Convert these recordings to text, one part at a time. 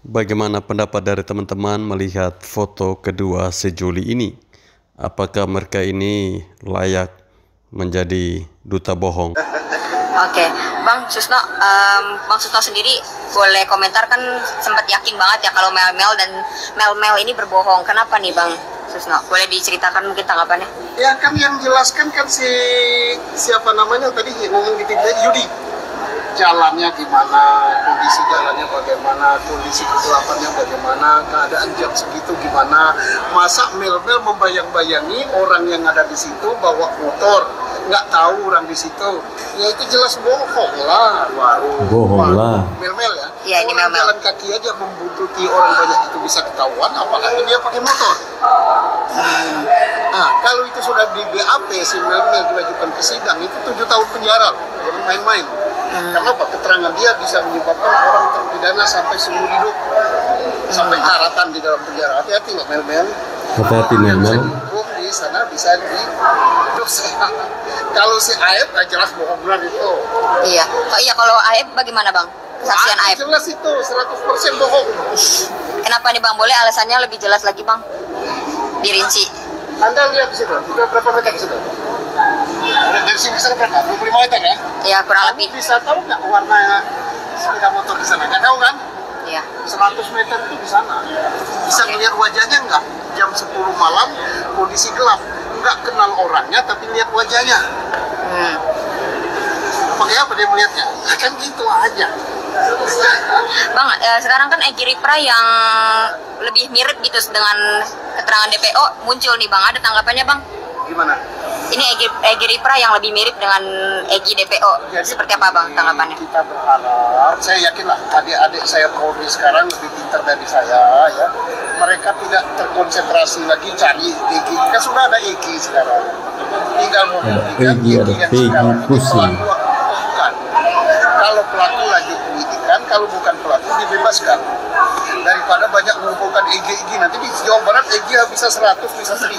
Bagaimana pendapat dari teman-teman melihat foto kedua sejoli ini? Apakah mereka ini layak menjadi duta bohong? Oke, Bang Susno, Bang Susno sendiri boleh komentar, kan sempat yakin banget ya kalau Mel-Mel dan Mel-Mel ini berbohong. Kenapa nih Bang Susno? Boleh diceritakan mungkin tanggapannya? Ya kan yang jelaskan kan siapa namanya tadi ngomong di TV Yudi. Jalannya gimana, kondisi jalannya bagaimana, kondisi kegelapannya bagaimana, keadaan jam segitu gimana. Masa Mel-Mel membayang-bayangi orang yang ada di situ bawa motor, nggak tahu orang di situ. Ya itu jelas bohong lah, Bohong lah. Mel-Mel ya. Iya, ini Orang Mel-Mel. jalan kaki aja membuntuti orang banyak itu bisa ketahuan, apalagi dia pakai motor. Nah, kalau itu sudah di BAP, si Mel-Mel diajukan ke sidang, itu 7 tahun penjara, jadi main-main. Karena apa? Keterangan dia bisa menyebabkan orang terpidana sampai seumur hidup, sampai karatan di dalam penjara. Hati-hati loh Mel-Mel. Hati-hati Mel-Mel. Hukum di sana bisa didosa. Kalau si Aib, jelas bohongan itu. Iya. Oh iya, kalau Aib bagaimana Bang? Kesaksian Aib. Jelas itu 100% bohong. Kenapa nih Bang? Boleh alasannya lebih jelas lagi Bang? Dirinci. Anda lihat di situ, sudah berapa meter di situ? Dari sini ke sana berapa? 25 meter ya? Ya kurang Kamu lebih. bisa tahu nggak warna sepeda motor di sana? Nggak tahu kan? Iya. 100 meter itu di sana. Bisa melihat wajahnya nggak? Jam 10 malam, kondisi gelap. Nggak kenal orangnya, tapi lihat wajahnya. Pakai apa dia melihatnya? Kan gitu aja. Bang, sekarang kan Egy Ripra yang lebih mirip gitu dengan keterangan DPO muncul nih Bang. Ada tanggapannya Bang? Gimana? Ini Egy Ripra yang lebih mirip dengan Egy DPO. Jadi, Seperti apa Bang tanggapannya? Kita berharap, saya yakin lah adik-adik saya Polri sekarang lebih pintar dari saya ya. Mereka tidak terkonsentrasi lagi cari EG. Kan sudah ada EG sekarang. Tinggal membuktikan Peggy, ada yang Peggy sekarang ini Pusing. pelaku atau bukan. Kalau pelaku lanjut penyidikan, kalau bukan pelaku dibebaskan. Daripada banyak mengumpulkan EG nanti di Jawa Barat EG bisa 100, bisa 1000.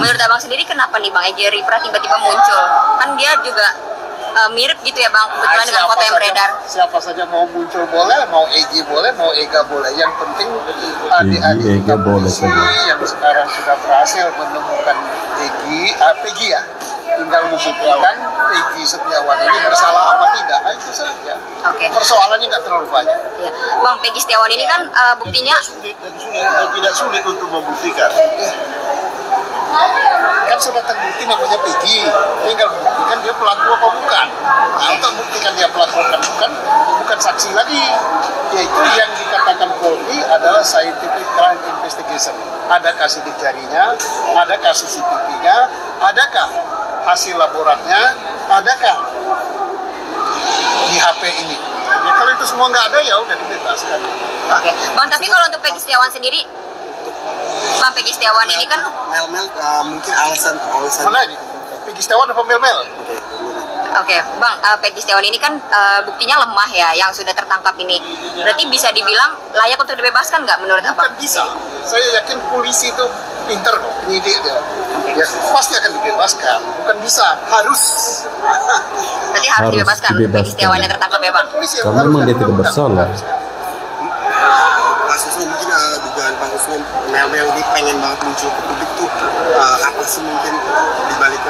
Menurut Abang sendiri kenapa nih Bang Egy Ripra tiba-tiba muncul? Kan dia juga mirip gitu ya Bang, kebetulan dengan foto yang beredar. Siapa saja mau muncul boleh, mau EG boleh, mau EGA boleh. Yang penting adik-adik kita polisi yang sekarang sudah berhasil menemukan Peggy ya, tinggal membuktikan Peggy Setiawan ini bersalah apa tidak. Nah, itu saja. Oke. Persoalannya nggak terlalu banyak. Iya. Bang, Peggy Setiawan ini kan buktinya Tidak sulit untuk membuktikan. Kan sudah terbukti namanya Peggy, tinggal buktikan dia pelaku apa bukan. Nah, untuk buktikan dia pelaku apa bukan saksi lagi. Yaitu yang dikatakan Polri adalah scientific crime investigation. Adakah sidik jarinya, adakah CCTV-nya, adakah hasil laboratnya, adakah di HP ini. Ya, kalau itu semua nggak ada ya udah dibebaskan. Oke. Bang, tapi kalau untuk Peggy Setiawan sendiri, Bang Peggy Setiawan ini kan Mel-Mel mungkin alasan Mana ini? Peggy Setiawan apa Mel-Mel? Oke, Bang, Peggy Setiawan ini kan buktinya lemah ya, yang sudah tertangkap ini. Berarti bisa dibilang layak untuk dibebaskan nggak menurut Abang? Bukan bisa. Saya yakin polisi itu pinter kok, penyidik dia. Ya, pasti akan dibebaskan. Bukan bisa, harus. Berarti harus dibebaskan Peggy Setiawan yang tertangkap ya Bang? Polisi yang Karena harus memang dia tidak dilakukan. bersalah. kasusnya mungkin dugaan Pak Hussein Mel-Mel ini pengen banget muncul ke publik tuh apa sih mungkin dibalik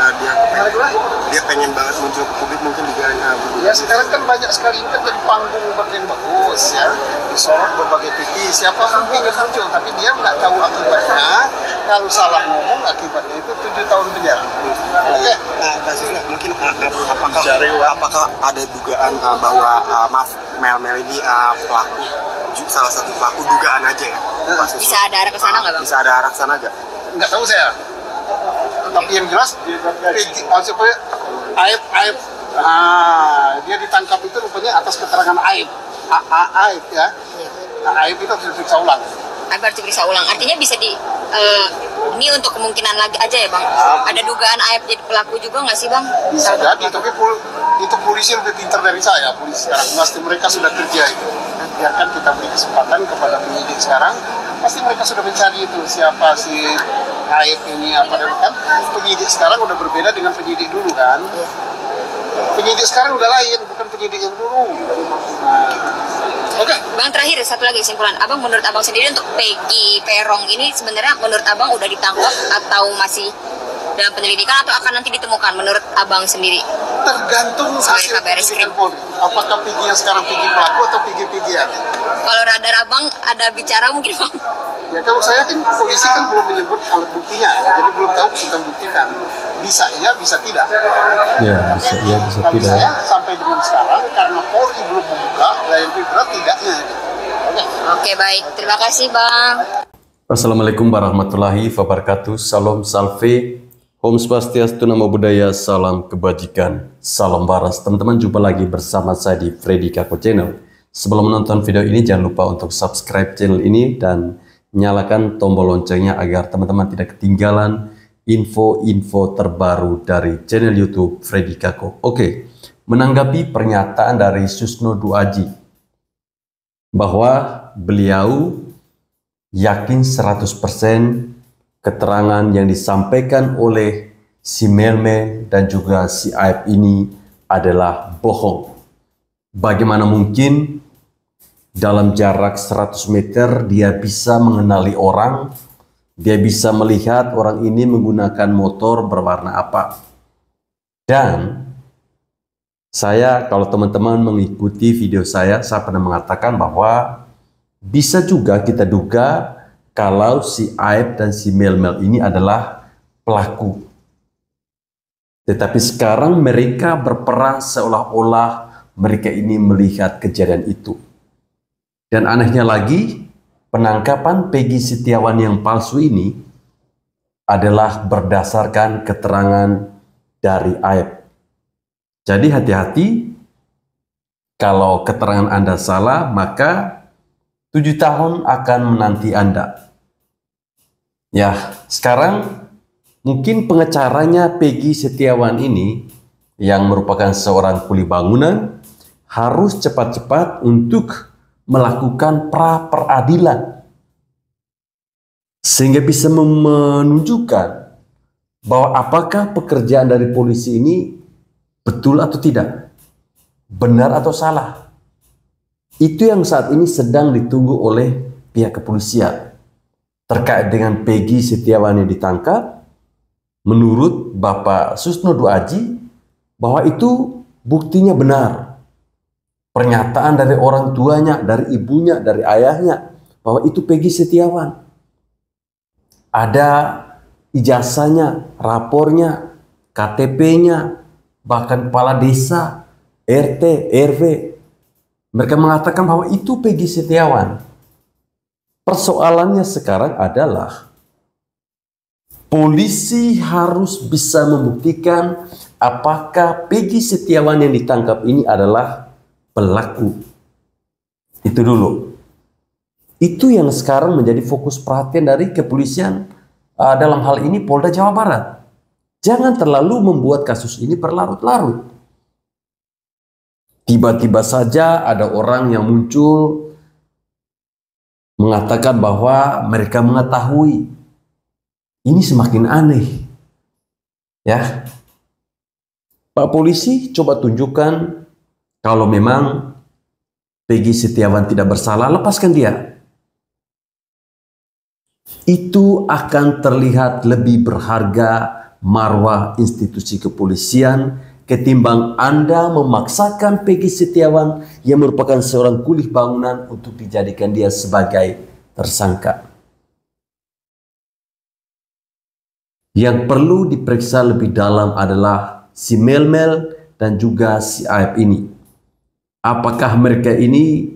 dia pengen banget muncul ke publik mungkin dugaan Ya sekarang kan banyak sekali kan jadi panggung yang bagus ya, disorot berbagai TV. Siapa mungkin yang muncul, tapi dia nggak tahu akibatnya. Kalau salah ngomong akibatnya itu 7 tahun penjara. Oke. Nah, kasusnya mungkin apakah ada dugaan bahwa Mel-Mel ini pelaku salah satu pelaku dugaan aja ya? Bisa ada arah ke sana nggak Bang? Bisa ada arah ke sana nggak? Nggak tahu saya. Tapi yang jelas maksudnya Aib. Dia ditangkap itu rupanya atas keterangan Aib. Aib ya. Aib itu harus diperiksa ulang. Aib harus diperiksa ulang. Artinya bisa ini untuk kemungkinan lagi aja ya Bang? Ada dugaan Aib jadi pelaku juga nggak sih Bang? Bisa jadi, tapi itu polisi lebih pintar dari saya. Polisi sekarang pasti mereka sudah kerja itu. Biarkan kita beri kesempatan kepada penyidik sekarang. Pasti mereka sudah mencari itu siapa si Aib ini apa dan kan. Penyidik sekarang udah berbeda dengan penyidik dulu kan. Penyidik sekarang udah lain, bukan penyidik yang dulu. Oke. Bang, terakhir satu lagi kesimpulan. Abang, menurut abang sendiri untuk Peggy Peron ini sebenarnya menurut abang udah ditangkap atau masih dalam penyelidikan atau akan nanti ditemukan menurut abang sendiri? Tergantung Sebagai hasil kabar penyelidikan reskrim. Polri. Apakah Peggy yang sekarang Peggy pelaku atau Peggy yang? Kalau radar abang ada bicara mungkin bang? Ya kalau saya kan polisi kan belum menyebut alat buktinya, jadi belum tahu kita buktikan. Bisa iya, bisa tidak. Ya, bisa iya, bisa Bagi tidak. saya sampai dengan sekarang karena Polri belum membuka, yang lebih berat tidaknya. Oke. Oke, baik. Terima kasih bang. Assalamualaikum warahmatullahi wabarakatuh. Salam salve. Om Swastiastu, Namo Buddhaya, salam kebajikan, salam waras. Teman-teman, jumpa lagi bersama saya di Freddy Kako Channel. Sebelum menonton video ini, jangan lupa untuk subscribe channel ini dan nyalakan tombol loncengnya agar teman-teman tidak ketinggalan info-info terbaru dari channel YouTube Freddy Kako. Oke, menanggapi pernyataan dari Susno Duaji bahwa beliau yakin 100% keterangan yang disampaikan oleh si Melmel dan juga si Aib ini adalah bohong. Bagaimana mungkin dalam jarak 100 meter dia bisa mengenali orang, dia bisa melihat orang ini menggunakan motor berwarna apa. Dan saya, kalau teman-teman mengikuti video saya pernah mengatakan bahwa bisa juga kita duga kalau si Aib dan si Melmel ini adalah pelaku. Tetapi sekarang mereka berperan seolah-olah mereka ini melihat kejadian itu. Dan anehnya lagi, penangkapan Peggy Setiawan yang palsu ini adalah berdasarkan keterangan dari Aib. Jadi hati-hati, kalau keterangan Anda salah, maka 7 tahun akan menanti Anda. Ya, sekarang mungkin pengacaranya Peggy Setiawan ini yang merupakan seorang kuli bangunan harus cepat-cepat untuk melakukan pra-peradilan sehingga bisa menunjukkan bahwa apakah pekerjaan dari polisi ini betul atau tidak, benar atau salah. Itu yang saat ini sedang ditunggu oleh pihak kepolisian terkait dengan Peggy Setiawan yang ditangkap. Menurut Bapak Susno Duaji bahwa itu buktinya benar. Pernyataan dari orang tuanya, dari ibunya, dari ayahnya bahwa itu Peggy Setiawan. Ada ijazahnya, rapornya, KTP-nya, bahkan kepala desa, RT, RW. Mereka mengatakan bahwa itu Peggy Setiawan. Persoalannya sekarang adalah polisi harus bisa membuktikan apakah Peggy Setiawan yang ditangkap ini adalah pelaku. Itu dulu. Itu yang sekarang menjadi fokus perhatian dari kepolisian dalam hal ini Polda Jawa Barat. Jangan terlalu membuat kasus ini berlarut-larut. Tiba-tiba saja ada orang yang muncul mengatakan bahwa mereka mengetahui. Ini semakin aneh. Ya. Pak polisi, coba tunjukkan kalau memang Peggy Setiawan tidak bersalah, lepaskan dia. Itu akan terlihat lebih berharga marwah institusi kepolisian ketimbang Anda memaksakan Peggy Setiawan yang merupakan seorang kuli bangunan untuk dijadikan dia sebagai tersangka. Yang perlu diperiksa lebih dalam adalah si Melmel dan juga si Aib ini. Apakah mereka ini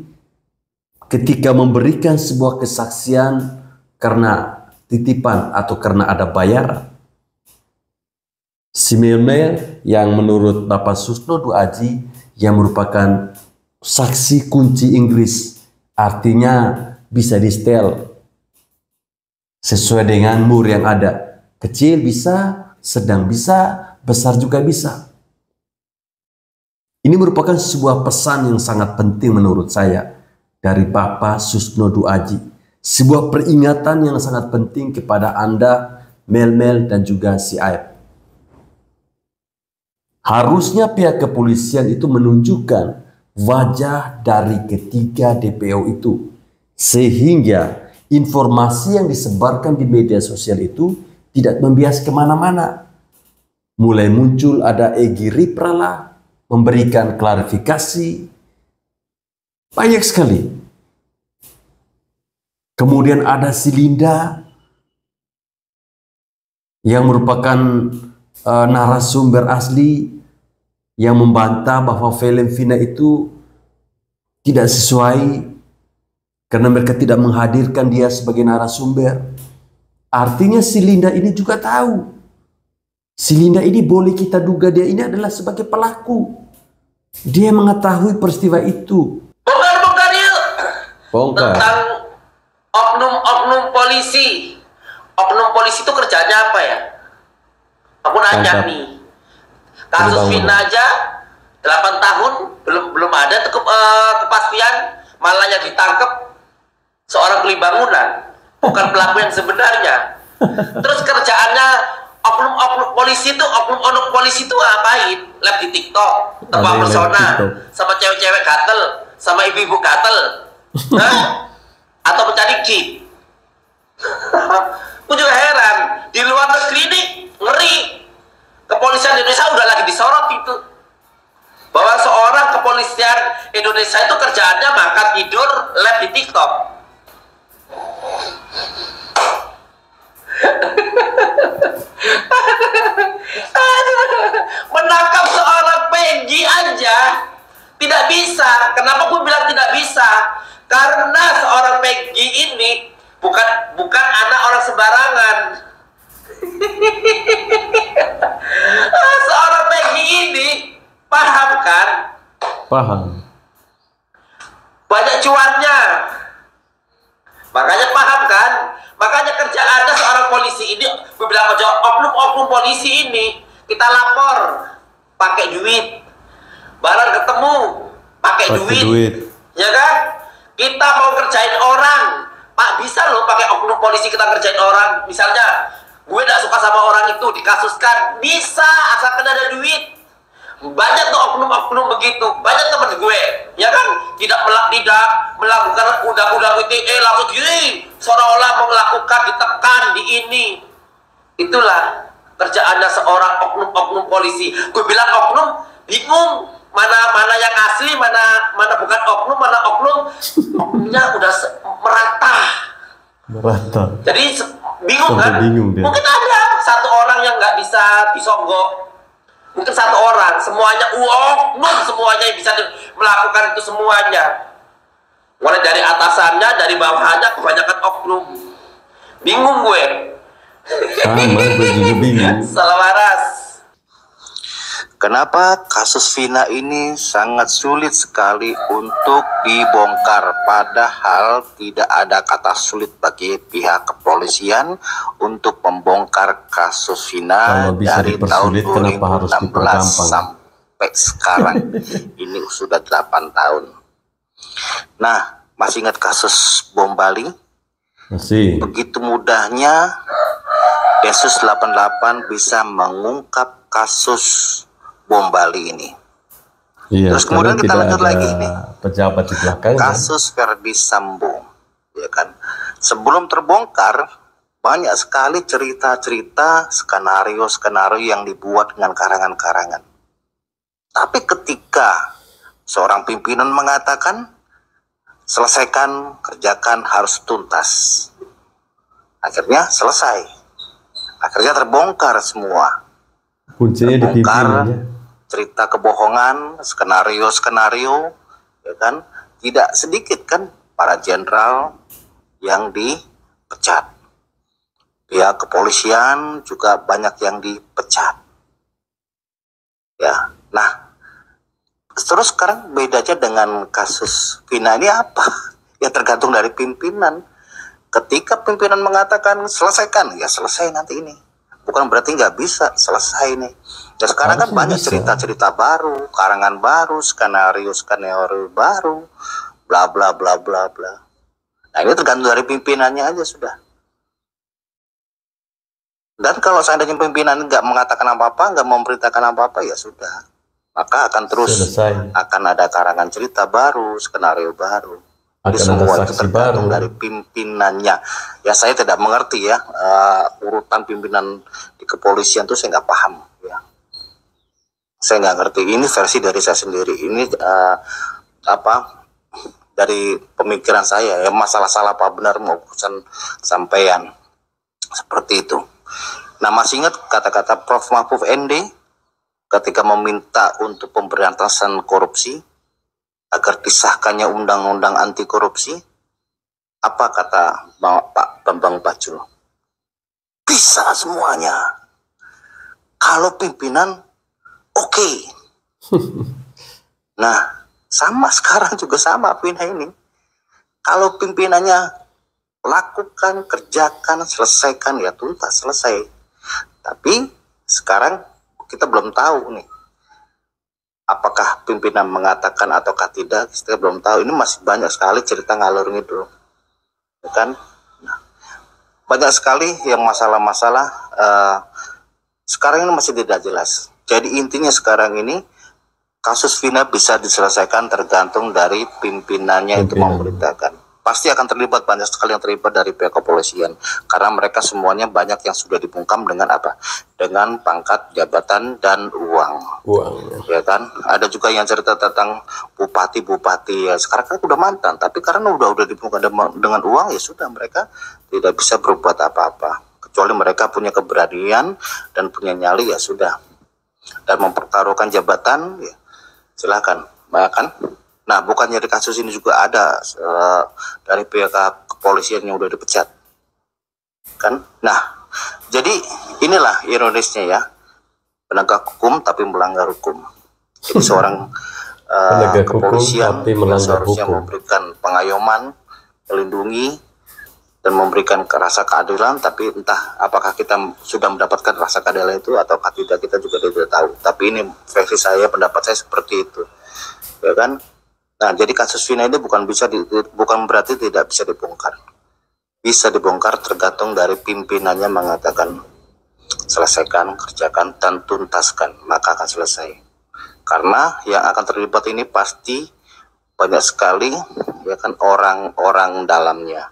ketika memberikan sebuah kesaksian karena titipan atau karena ada bayaran? Si Melmel yang menurut Bapak Susno Duaji yang merupakan saksi kunci Inggris, artinya bisa di-setel sesuai dengan mur yang ada. Kecil bisa, sedang bisa, besar juga bisa. Ini merupakan sebuah pesan yang sangat penting menurut saya dari Bapak Susno Duaji. Sebuah peringatan yang sangat penting kepada Anda, Melmel dan juga si Aib. Harusnya pihak kepolisian itu menunjukkan wajah dari ketiga DPO itu, sehingga informasi yang disebarkan di media sosial itu tidak membias kemana-mana. Mulai muncul ada Egy Riprala memberikan klarifikasi, banyak sekali. Kemudian ada si Linda yang merupakan narasumber asli yang membantah bahwa film Vina itu tidak sesuai karena mereka tidak menghadirkan dia sebagai narasumber. Artinya si Linda ini juga tahu. Si Linda ini boleh kita duga dia ini adalah sebagai pelaku. Dia mengetahui peristiwa itu. Bongkar yuk. Bongkar. Tentang oknum polisi. Oknum polisi itu kerjanya apa ya? Aku nanya nih. Kasus Vina aja 8 tahun belum ada kepastian, malah yang ditangkap seorang kuli bangunan, bukan pelaku yang sebenarnya. Terus kerjaannya oknum polisi itu ngapain? Live di TikTok, tebak persona, sama cewek-cewek gatel, sama ibu-ibu gatel, atau mencari gig. Aku juga heran, di luar negeri ini ngeri. Kepolisian Indonesia udah lagi disorot itu, bahwa seorang kepolisian Indonesia itu kerjaannya makan tidur live di TikTok. Menangkap seorang Peggy aja tidak bisa. Kenapa gue bilang tidak bisa? Karena seorang Peggy ini bukan anak orang sembarangan. Seorang Peggy ini paham kan? Paham. Banyak cuannya. Makanya paham kan? Makanya kerjaannya seorang polisi ini, bilang aja oknum polisi ini kita lapor pakai duit, barang ketemu pakai duit, ya kan? Kita mau kerjain orang, Pak, bisa loh pakai oknum polisi kita kerjain orang. Misalnya gue gak suka sama orang itu, dikasuskan, bisa asalkan ada duit. Banyak tuh oknum-oknum begitu, banyak temen gue, ya kan, tidak melakukan undang-undang ITE langsung gini, seolah-olah melakukan, ditekan di ini. Itulah kerjaannya seorang oknum polisi. Gue bilang oknum, bingung mana yang asli, mana bukan oknum, mana oknumnya udah merata. Jadi bingung kan? Mungkin ada satu orang yang nggak bisa disogok. Mungkin satu orang, semuanya oknum, semuanya yang bisa melakukan itu semuanya. Mulai dari atasannya, dari bawahannya, kebanyakan oknum. Bingung gue. Sama, gue juga bingung. Salah waras. Kenapa kasus Vina ini sangat sulit sekali untuk dibongkar, padahal tidak ada kata sulit bagi pihak kepolisian untuk membongkar kasus Vina dari tahun 2016 sampai sekarang. Ini sudah 8 tahun. Nah, masih ingat kasus bom Bali? Masih. Begitu mudahnya Densus 88 bisa mengungkap kasus bom Bali ini. Iya, terus kemudian kita lanjut lagi ini. Pejabat di belakang. Kasus Verdi Sambo, ya kan. Sebelum terbongkar, banyak sekali cerita-cerita, skenario-skenario yang dibuat dengan karangan-karangan. Tapi ketika seorang pimpinan mengatakan, selesaikan, kerjakan, harus tuntas. Akhirnya selesai. Akhirnya terbongkar semua. Kuncinya di pimpinannya. Cerita kebohongan, skenario-skenario, ya kan, tidak sedikit kan para jenderal yang dipecat. Pihak kepolisian juga banyak yang dipecat. Ya, nah, terus sekarang bedanya dengan kasus Vina ini apa? Ya tergantung dari pimpinan. Ketika pimpinan mengatakan selesaikan, ya selesai nanti ini. Bukan berarti nggak bisa selesai nih. Ya sekarang kan banyak cerita-cerita baru, karangan baru, skenario baru, bla bla bla bla bla. Nah ini tergantung dari pimpinannya aja sudah. Dan kalau seandainya pimpinan nggak mengatakan apa-apa, nggak memberitakan apa-apa, ya sudah. maka akan terus Selesai. akan ada karangan cerita baru, skenario baru. Jadi Akan semua ada itu saksi tergantung baru. dari pimpinannya. Ya saya tidak mengerti ya urutan pimpinan di kepolisian itu saya nggak paham. Ya. Saya nggak ngerti. Ini versi dari saya sendiri. Ini dari pemikiran saya ya, masalah salah apa benar mau urusan sampean seperti itu. Nah, masih ingat kata-kata Prof. Mahfud MD ketika meminta untuk pemberantasan korupsi agar disahkannya undang-undang anti korupsi? Apa kata Pak Bambang Pacul? Bisa semuanya kalau pimpinan oke. Nah, sama sekarang juga sama Vina ini. Kalau pimpinannya lakukan, kerjakan, selesaikan, ya tuntas, selesai. Tapi sekarang kita belum tahu nih, apakah pimpinan mengatakan ataukah tidak, kita belum tahu. Ini masih banyak sekali cerita ngalur ngidul, ya kan? Nah, banyak sekali yang masalah-masalah sekarang ini masih tidak jelas. Jadi intinya sekarang ini kasus Vina bisa diselesaikan tergantung dari pimpinannya itu memberitakan. Pasti akan terlibat, banyak sekali yang terlibat dari pihak kepolisian, karena mereka semuanya banyak yang sudah dibungkam dengan apa? Dengan pangkat, jabatan, dan uang. Ya kan? Ada juga yang cerita tentang bupati-bupati ya. Sekarang kan udah mantan, tapi karena udah dibungkam dengan uang, ya sudah, mereka tidak bisa berbuat apa-apa. Kecuali mereka punya keberanian dan punya nyali, ya sudah. Dan mempertaruhkan jabatan, ya silakan. Kan? Nah, bukannya di kasus ini juga ada dari pihak kepolisian yang udah dipecat, kan? Nah, jadi inilah ironisnya ya, penegak hukum tapi melanggar hukum. Jadi seorang kepolisian yang seharusnya memberikan pengayoman, melindungi, dan memberikan rasa keadilan, tapi entah apakah kita sudah mendapatkan rasa keadilan itu ataukah tidak, kita juga tidak tahu. Tapi ini versi saya, pendapat saya seperti itu, ya kan? Nah, jadi kasus Vina ini bukan berarti tidak bisa dibongkar. Bisa dibongkar tergantung dari pimpinannya mengatakan selesaikan, kerjakan, dan tuntaskan, maka akan selesai. Karena yang akan terlibat ini pasti banyak sekali, ya kan, orang-orang dalamnya.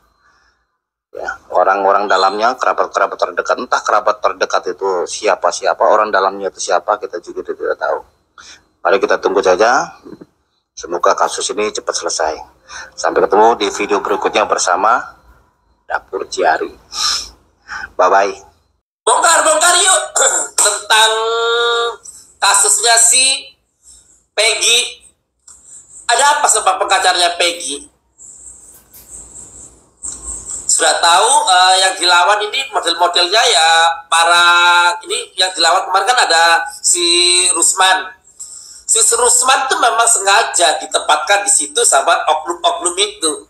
Ya, orang-orang dalamnya, kerabat-kerabat terdekat, entah kerabat terdekat itu siapa-siapa, orang dalamnya itu siapa, kita juga tidak tahu. Mari kita tunggu saja. Semoga kasus ini cepat selesai. Sampai ketemu di video berikutnya bersama Dapur Ciari. Bye-bye. Bongkar yuk tentang kasusnya si Peggy. Ada apa sebab pengacaranya Peggy? Sudah tahu yang dilawan ini model-modelnya ya para ini yang dilawan kemarin kan ada si Rusman. Si Rusman tuh memang sengaja ditempatkan di situ sama oknum-oknum itu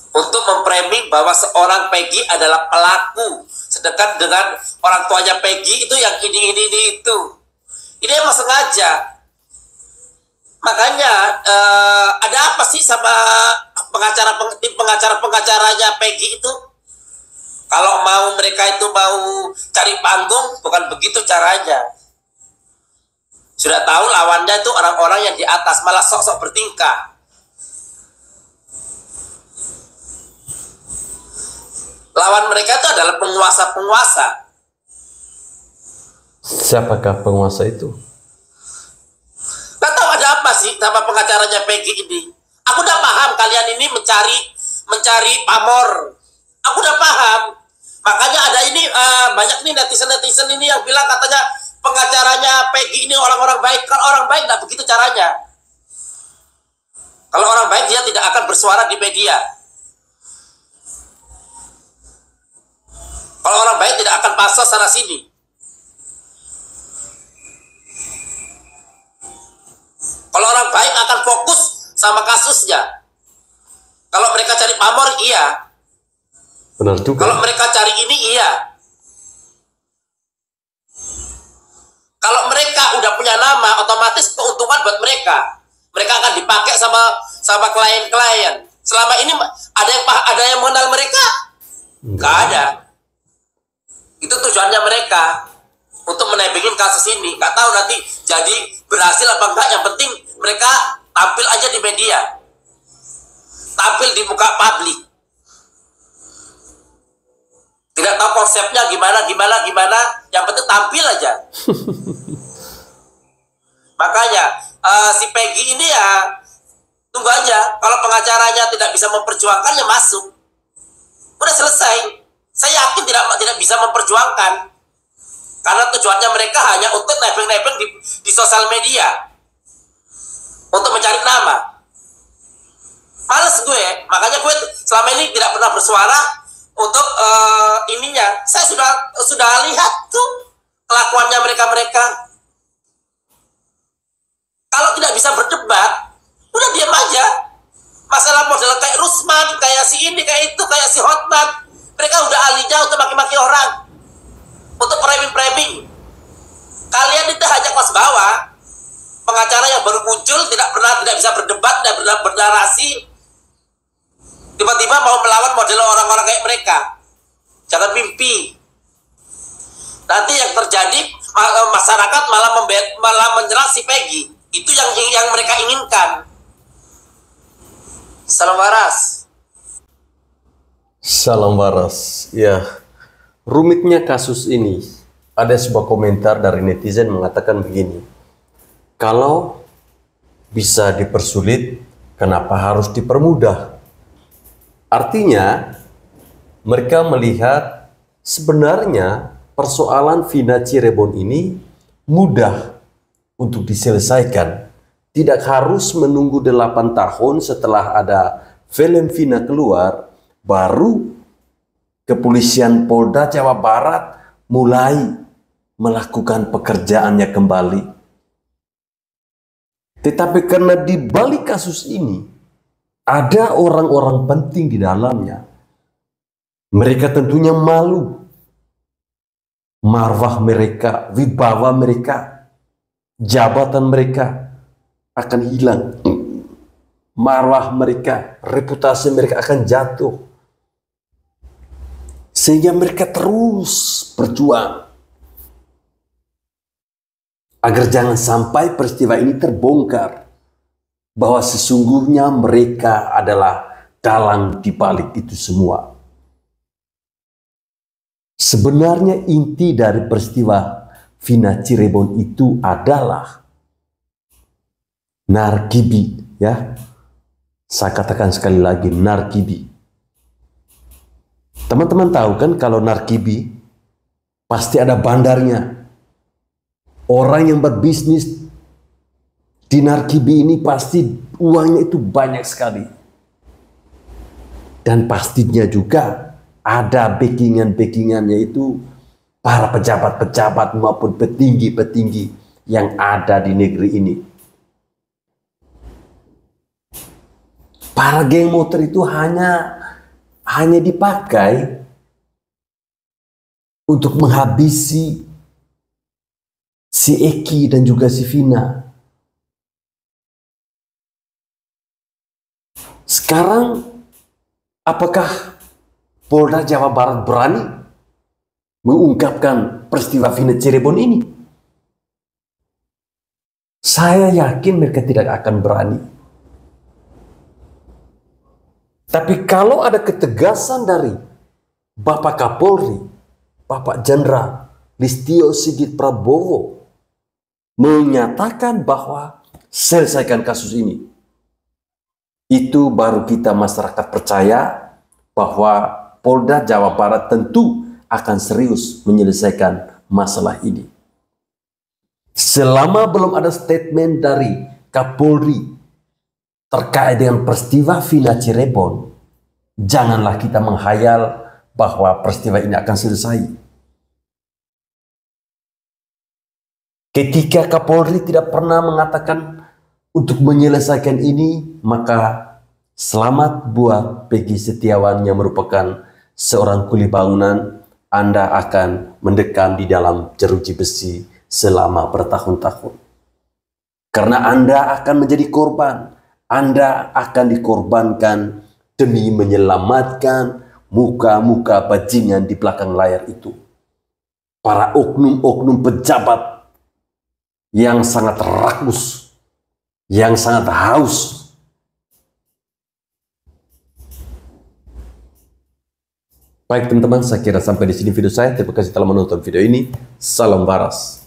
untuk memframing bahwa seorang Peggy adalah pelaku, sedangkan dengan orang tuanya Peggy itu yang ini itu. Ini emang sengaja. Makanya ada apa sih sama pengacaranya Peggy itu? Kalau mereka itu mau cari panggung, bukan begitu caranya. Sudah tahu lawannya itu orang-orang yang di atas, malah sok-sok bertingkah. Lawan mereka itu adalah penguasa-penguasa. Siapakah penguasa itu? Gak tahu ada apa sih sama pengacaranya Peggy ini. Aku udah paham kalian ini mencari pamor. Aku udah paham. Makanya ada ini banyak nih netizen ini yang bilang katanya pengacaranya Peggy ini orang-orang baik. Kalau orang baik nggak begitu caranya. Kalau orang baik dia tidak akan bersuara di media. Kalau orang baik tidak akan pasos sana sini. Kalau orang baik akan fokus sama kasusnya. Kalau mereka cari pamor, iya. Benar juga. Kalau mereka cari ini, iya. Kalau mereka udah punya nama, otomatis keuntungan buat mereka. Mereka akan dipakai sama klien-klien. Selama ini ada yang mengenal mereka? Nggak ada. Itu tujuannya mereka. untuk menebengin kasus ini. Nggak tahu nanti jadi berhasil apa enggak, yang penting mereka tampil aja di media, tampil di muka publik. Tidak tahu konsepnya gimana, yang penting tampil aja. Makanya si Peggy ini ya tunggu aja, kalau pengacaranya tidak bisa memperjuangkan ya masuk. Udah selesai. Saya yakin tidak bisa memperjuangkan. Karena tujuannya mereka hanya untuk nebeng-nebeng di sosial media. Untuk mencari nama. Males gue, makanya gue selama ini tidak pernah bersuara untuk ininya. Saya sudah lihat tuh kelakuannya mereka. Kalau tidak bisa berdebat, udah diam aja. Masalah model kayak Rusman, kayak si ini, kayak itu, kayak si Hotman, mereka udah ahlinya untuk maki-maki orang, untuk framing. Kalian itu hanya kelas bawah, pengacara yang baru muncul, tidak bisa berdebat, tidak pernah bernarasi, tiba-tiba mau melawan model orang-orang kayak mereka. Jangan mimpi. Nanti yang terjadi masyarakat malah menyerang si Peggy. Itu yang mereka inginkan. Salam waras. Salam waras. Ya, rumitnya kasus ini. Ada sebuah komentar dari netizen mengatakan begini. Kalau bisa dipersulit, kenapa harus dipermudah? Artinya, mereka melihat sebenarnya persoalan Vina Cirebon ini mudah untuk diselesaikan. Tidak harus menunggu 8 tahun setelah ada film Vina keluar, baru kepolisian Polda Jawa Barat mulai melakukan pekerjaannya kembali. Tetapi karena di balik kasus ini ada orang-orang penting di dalamnya, mereka tentunya malu. Marwah mereka, wibawa mereka, jabatan mereka akan hilang. Marwah mereka, reputasi mereka akan jatuh. Sehingga mereka terus berjuang agar jangan sampai peristiwa ini terbongkar, bahwa sesungguhnya mereka adalah dalang di balik itu semua. Sebenarnya inti dari peristiwa Vina Cirebon itu adalah narkibi, ya. Saya katakan sekali lagi, narkibi. Teman-teman tahu kan kalau narkibi pasti ada bandarnya. Orang yang berbisnis di narkibi ini pasti uangnya itu banyak sekali. Dan pastinya juga ada backingan-backingan, yaitu para pejabat-pejabat maupun petinggi-petinggi yang ada di negeri ini. Para geng motor itu hanya dipakai untuk menghabisi si Eki dan juga si Vina. Sekarang apakah Polda Jawa Barat berani mengungkapkan peristiwa Vina Cirebon ini? Saya yakin mereka tidak akan berani. Tapi kalau ada ketegasan dari Bapak Kapolri, Bapak Jenderal Listio Sigit Prabowo menyatakan bahwa selesaikan kasus ini, itu baru kita masyarakat percaya bahwa Polda Jawa Barat tentu akan serius menyelesaikan masalah ini. Selama belum ada statement dari Kapolri terkait dengan peristiwa Vina Cirebon, janganlah kita menghayal bahwa peristiwa ini akan selesai. Ketika Kapolri tidak pernah mengatakan untuk menyelesaikan ini, maka selamat buat Peggy Setiawan yang merupakan seorang kuli bangunan. Anda akan mendekam di dalam jeruji besi selama bertahun-tahun. Karena Anda akan menjadi korban. Anda akan dikorbankan demi menyelamatkan muka-muka bajingan di belakang layar itu. para oknum-oknum pejabat yang sangat rakus, yang sangat haus. Baik teman-teman, saya kira sampai di sini video saya. Terima kasih telah menonton video ini. Salam waras.